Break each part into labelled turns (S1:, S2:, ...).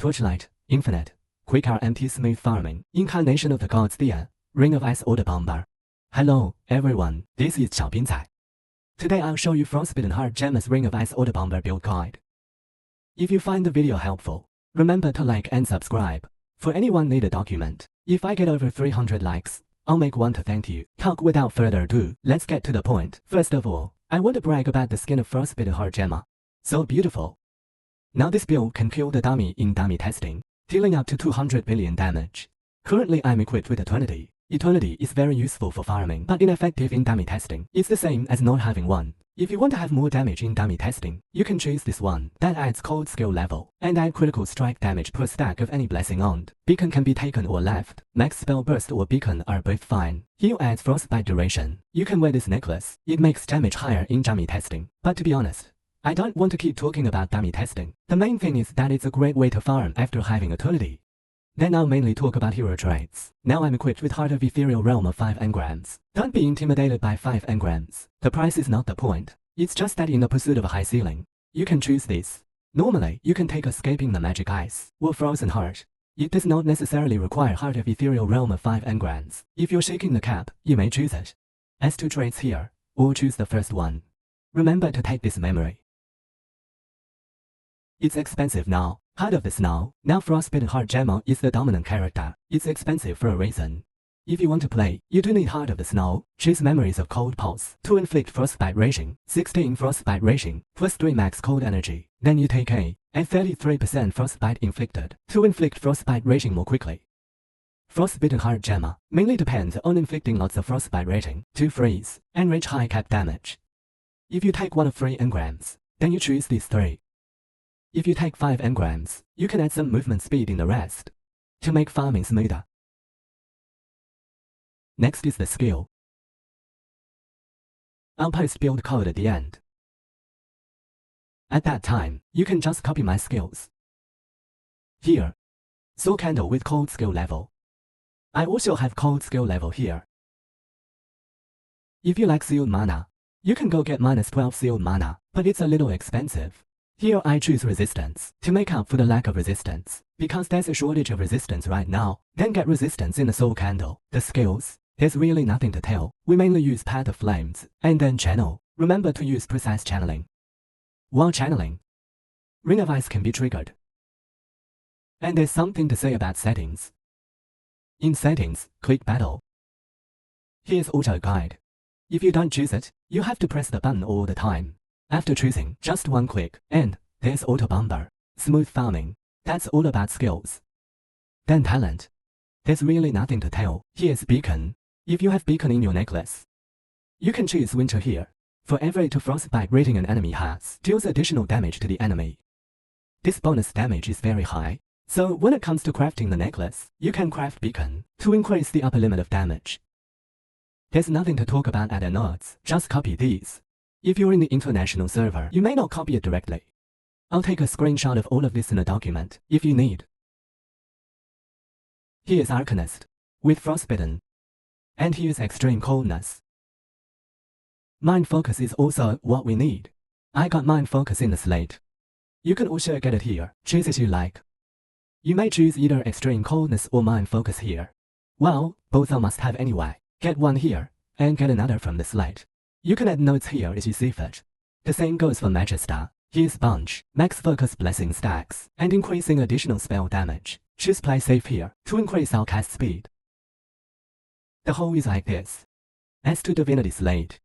S1: Torchlight, Infinite, Quick RMT Smooth Farming, Incarnation of the Gods Thea, Ring of Ice AUTOBOMBER. Hello, everyone, this is 小宾仔. Today I'll show you Frostbitten Hard Gemma's Ring of Ice AUTOBOMBER build guide. If you find the video helpful, remember to like and subscribe. For anyone need a document, if I get over 300 likes, I'll make one to thank you. Talk without further ado, let's get to the point. First of all, I want to brag about the skin of Frostbitten Hard Gemma. So beautiful. Now this build can kill the dummy in dummy testing, dealing up to 200 billion damage. Currently I'm equipped with Eternity. Eternity is very useful for farming but ineffective in dummy testing. It's the same as not having one. If you want to have more damage in dummy testing, you can choose this one that adds cold skill level and add critical strike damage per stack of any blessing owned. Beacon can be taken or left. Max spell burst or beacon are both fine. Heal adds frostbite duration. You can wear this necklace. It makes damage higher in dummy testing. But to be honest, I don't want to keep talking about dummy testing. The main thing is that it's a great way to farm after having Eternity. Then I'll mainly talk about hero traits. Now I'm equipped with Heart of Ethereal Realm of 5 engrams. Don't be intimidated by 5 engrams. The price is not the point. It's just that in the pursuit of a high ceiling, you can choose this. Normally, you can take Escaping the Magic Ice or Frozen Heart. It does not necessarily require Heart of Ethereal Realm of 5 engrams. If you're shaking the cap, you may choose it. As to traits here, or choose the first one. Remember to take this memory. It's expensive now. Heart of the Snow. Now Frostbitten Hard Gemma is the dominant character. It's expensive for a reason. If you want to play, you do need Heart of the Snow. Choose Memories of Cold Pulse to inflict Frostbite Raging, 16 Frostbite Raging, plus 3 max cold energy. Then you take A, and 33% Frostbite inflicted to inflict Frostbite Raging more quickly. Frostbitten Hard Gemma mainly depends on inflicting lots of Frostbite Raging to freeze and rage high cap damage. If you take one of 3 engrams, then you choose these 3. If you take 5 engrams, you can add some movement speed in the rest to make farming smoother. Next is the skill. I'll post build code at the end. At that time, you can just copy my skills. Here, Soul Candle with cold skill level. I also have cold skill level here. If you like sealed mana, you can go get -12 sealed mana, but it's a little expensive. Here I choose resistance to make up for the lack of resistance. Because there's a shortage of resistance right now, then get resistance in the Soul Candle. The skills, there's really nothing to tell. We mainly use Path of Flames, and then channel. Remember to use precise channeling. While channeling, Ring of Ice can be triggered. And there's something to say about settings. In settings, click Battle. Here's Auto Guide. If you don't choose it, you have to press the button all the time. After choosing, just one click, and there's AUTOBOMBER. Smooth farming. That's all about skills. Then talent. There's really nothing to tell. Here's Beacon. If you have Beacon in your necklace, you can choose Winter here. For every 2 frostbite rating an enemy has, deals additional damage to the enemy. This bonus damage is very high. So when it comes to crafting the necklace, you can craft Beacon to increase the upper limit of damage. There's nothing to talk about at the nodes, just copy these. If you're in the international server, you may not copy it directly. I'll take a screenshot of all of this in a document, if you need. Here's Arcanist, with Frostbitten. And here's Extreme Coldness. Mind Focus is also what we need. I got Mind Focus in the slate. You can also get it here, choose as you like. You may choose either Extreme Coldness or Mind Focus here. Well, both are must have anyway. Get one here, and get another from the slate. You can add notes here as you see fit. The same goes for Magister. Here's Bunch, max focus blessing stacks, and increasing additional spell damage. Choose Play Safe here, to increase our cast speed. The whole is like this. As to Divinity Slate,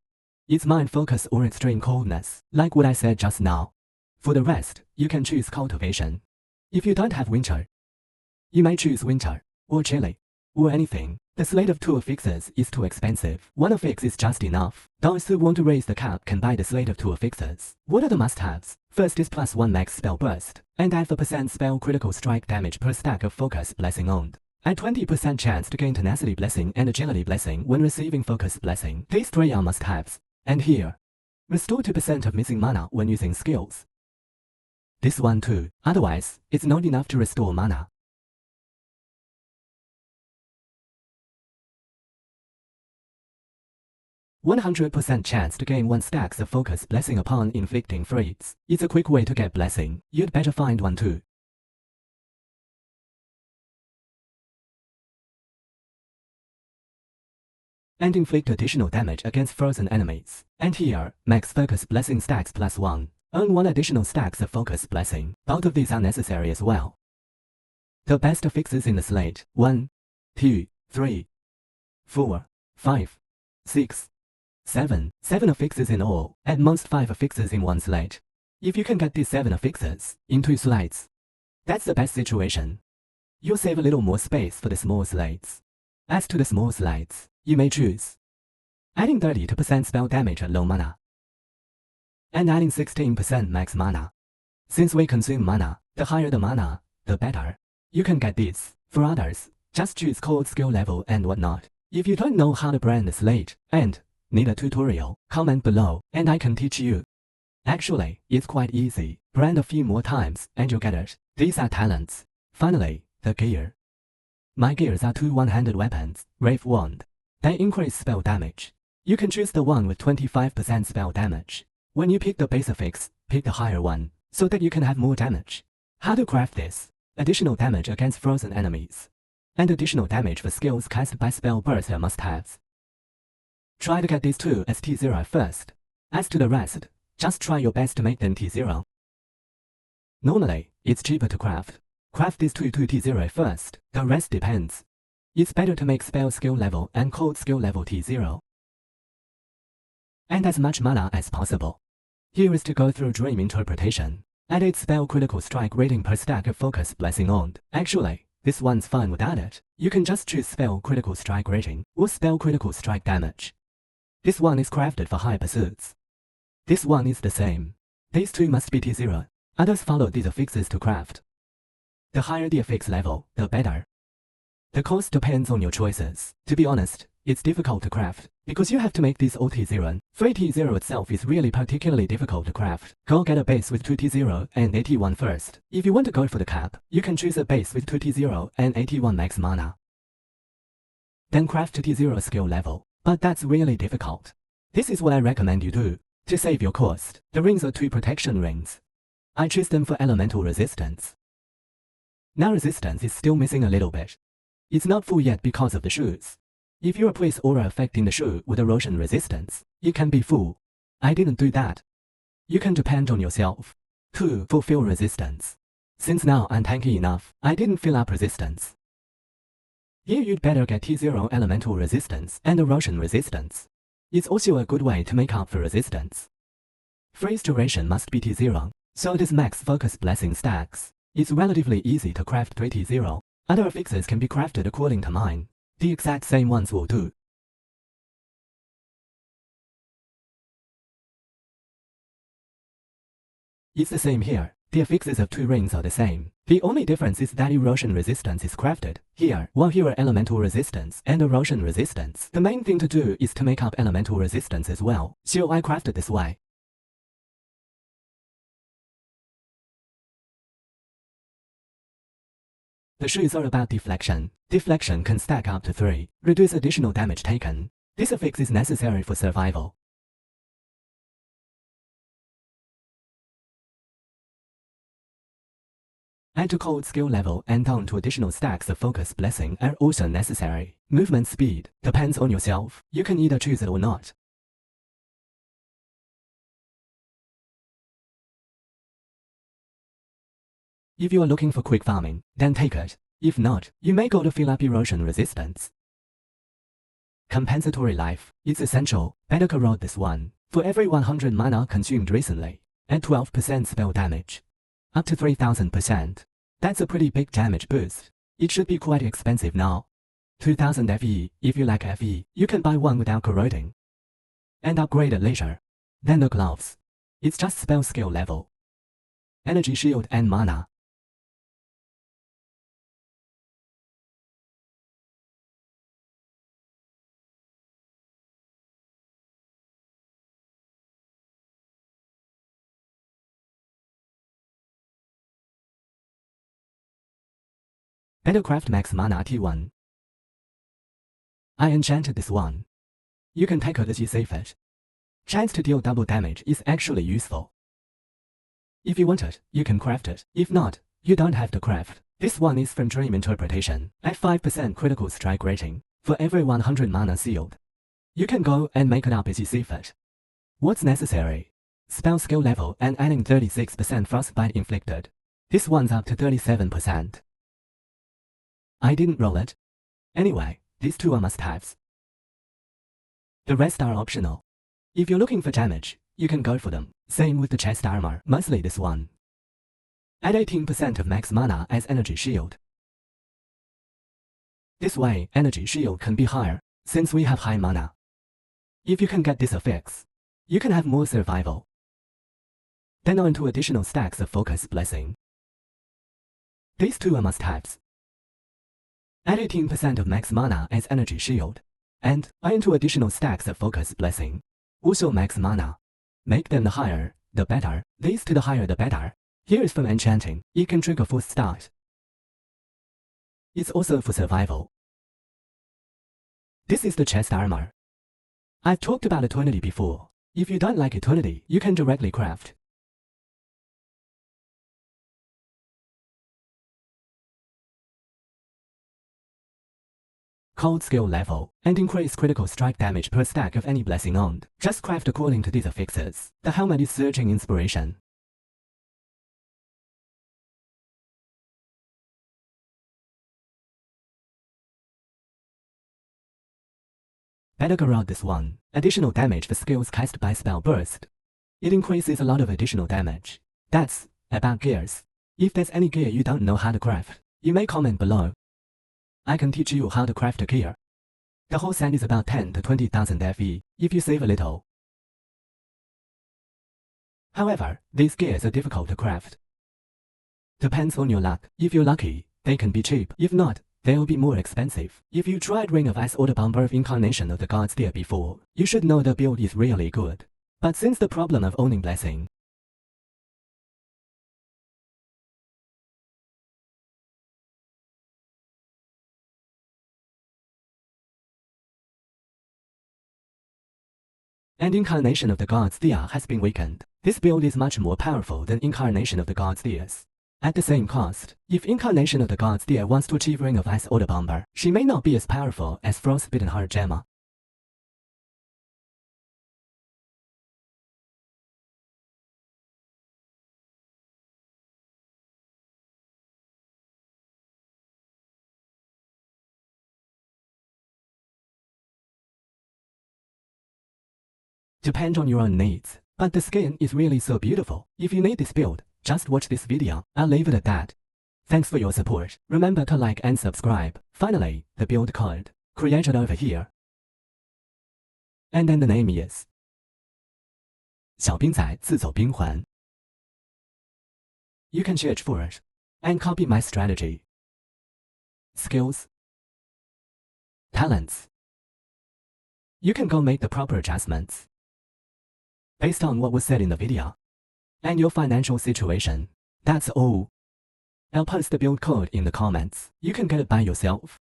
S1: it's Mind Focus or Extreme Coldness, like what I said just now. For the rest, you can choose Cultivation. If you don't have Winter, you may choose Winter, or Chili, or anything. The slate of 2 affixes is too expensive. 1 affix is just enough. Those who want to raise the cap can buy the slate of 2 affixes. What are the must-haves? First is +1 max spell burst, and add the % spell critical strike damage per stack of focus blessing owned. Add 20% chance to gain tenacity blessing and agility blessing when receiving focus blessing. These 3 are must-haves. And here, restore 2% of missing mana when using skills. This one too. Otherwise, it's not enough to restore mana. 100% chance to gain 1 stacks of focus blessing upon inflicting freeze. It's a quick way to get blessing. You'd better find one too. and inflict additional damage against frozen enemies. And here, max focus blessing stacks +1. Earn 1 additional stacks of focus blessing. Both of these are necessary as well. The best fixes in the slate: 1, 2, 3, 4, 5, 6, 7. 7 affixes in all, at most 5 affixes in one slate. If you can get these 7 affixes in 2 slates, that's the best situation. You'll save a little more space for the small slates. As to the small slates, you may choose adding 32% spell damage at low mana, and adding 16% max mana. Since we consume mana, the higher the mana, the better. You can get these. For others, just choose cold skill level and whatnot. If you don't know how to brand the slate, and need a tutorial, comment below, and I can teach you. Actually, it's quite easy. Brand a few more times, and you'll get it. These are talents. Finally, the gear. My gears are 2 one-handed weapons, Wraith Wand. They increase spell damage. You can choose the one with 25% spell damage. When you pick the base affix, pick the higher one, so that you can have more damage. How to craft this? Additional damage against frozen enemies, and additional damage for skills cast by spell burst are must-haves. Try to get these 2 as T0 first. As to the rest, just try your best to make them T0. Normally, it's cheaper to craft. Craft these 2 to T0 first, the rest depends. It's better to make spell skill level and cold skill level T0. And as much mana as possible. Here is to go through Dream Interpretation. Add its spell critical strike rating per stack of focus blessing on. Actually, this one's fine without it. You can just choose spell critical strike rating or spell critical strike damage. This one is crafted for high pursuits. This one is the same. These 2 must be T0. Others follow these affixes to craft. The higher the affix level, the better. The cost depends on your choices. To be honest, it's difficult to craft, because you have to make these all T0. 3 T0 itself is really particularly difficult to craft. Go get a base with 2 T0 and 81 first. If you want to go for the cap, you can choose a base with 2 T0 and 81 max mana. Then craft to T0 skill level. But that's really difficult. This is what I recommend you do. To save your cost, the rings are 2 protection rings. I choose them for elemental resistance. Now resistance is still missing a little bit. It's not full yet because of the shoes. If you replace aura affecting the shoe with erosion resistance, it can be full. I didn't do that. You can depend on yourself to fulfill resistance. Since now I'm tanky enough, I didn't fill up resistance. Here you'd better get T0 elemental resistance and erosion resistance. It's also a good way to make up for resistance. Freeze duration must be T0, so does max focus blessing stacks. It's relatively easy to craft 3 T0. Other affixes can be crafted according to mine. The exact same ones will do. It's the same here. The affixes of 2 rings are the same. The only difference is that erosion resistance is crafted here, while here are elemental resistance and erosion resistance. The main thing to do is to make up elemental resistance as well, so I crafted this way. The shoes are about deflection. Deflection can stack up to 3, reduce additional damage taken. This affix is necessary for survival. Add to cold skill level and down to additional stacks of focus blessing are also necessary. Movement speed depends on yourself. You can either choose it or not. If you are looking for quick farming, then take it. If not, you may go to fill up erosion resistance. Compensatory life. It's essential. Better corrode this one. For every 100 mana consumed recently, add 12% spell damage. Up to 3000%. That's a pretty big damage boost. It should be quite expensive now. 2000 FE. If you like FE, you can buy one without corroding. And upgrade at leisure. Then the gloves. It's just spell skill level. Energy shield and mana. Better craft max mana T1. I enchanted this one. You can take it as you see fit. Chance to deal double damage is actually useful. If you want it, you can craft it. If not, you don't have to craft. This one is from Dream Interpretation. At 5% critical strike rating, for every 100 mana sealed. You can go and make it up as you see fit. What's necessary? Spell skill level and adding 36% frostbite inflicted. This one's up to 37%. I didn't roll it. Anyway, these two are must-haves. The rest are optional. If you're looking for damage, you can go for them. Same with the chest armor, mostly this one. Add 18% of max mana as energy shield. This way, energy shield can be higher, since we have high mana. If you can get this affix, you can have more survival. Then on to additional stacks of focus blessing. These two are must-haves. Add 18% of max mana as energy shield, and on to additional stacks of focus blessing. Also max mana. Make them the higher, the better. These two the higher the better. Here is from enchanting. It can trigger for start. It's also for survival. This is the chest armor. I've talked about eternity before. If you don't like eternity, you can directly craft. Cold skill level, and increase critical strike damage per stack of any blessing owned. Just craft according to these affixes. The helmet is searching inspiration. Better go out this one. Additional damage for skills cast by spell burst. It increases a lot of additional damage. That's about gears. If there's any gear you don't know how to craft, you may comment below. I can teach you how to craft a gear. The whole set is about 10 to 20,000 FE, if you save a little. However, these gears are difficult to craft. Depends on your luck. If you're lucky, they can be cheap. If not, they'll be more expensive. If you tried Ring of Ice AUTOBOMBER Incarnation of the God's Deer before, you should know the build is really good. But since the problem of owning blessing, and Incarnation of the God's Deer has been weakened, this build is much more powerful than Incarnation of the God's Deers. At the same cost, if Incarnation of the God's Deer wants to achieve Ring of Ice AUTOBOMBER, she may not be as powerful as Frostbitten her Gemma. Depend on your own needs, but the skin is really so beautiful. If you need this build, just watch this video. I'll leave it at that. Thanks for your support. Remember to like and subscribe. Finally, the build code created over here. And then the name is 小兵仔自走兵环. You can search for it and copy my strategy. Skills. Talents. You can go make the proper adjustments based on what was said in the video and your financial situation. That's all. I'll post the build code in the comments. You can get it by yourself.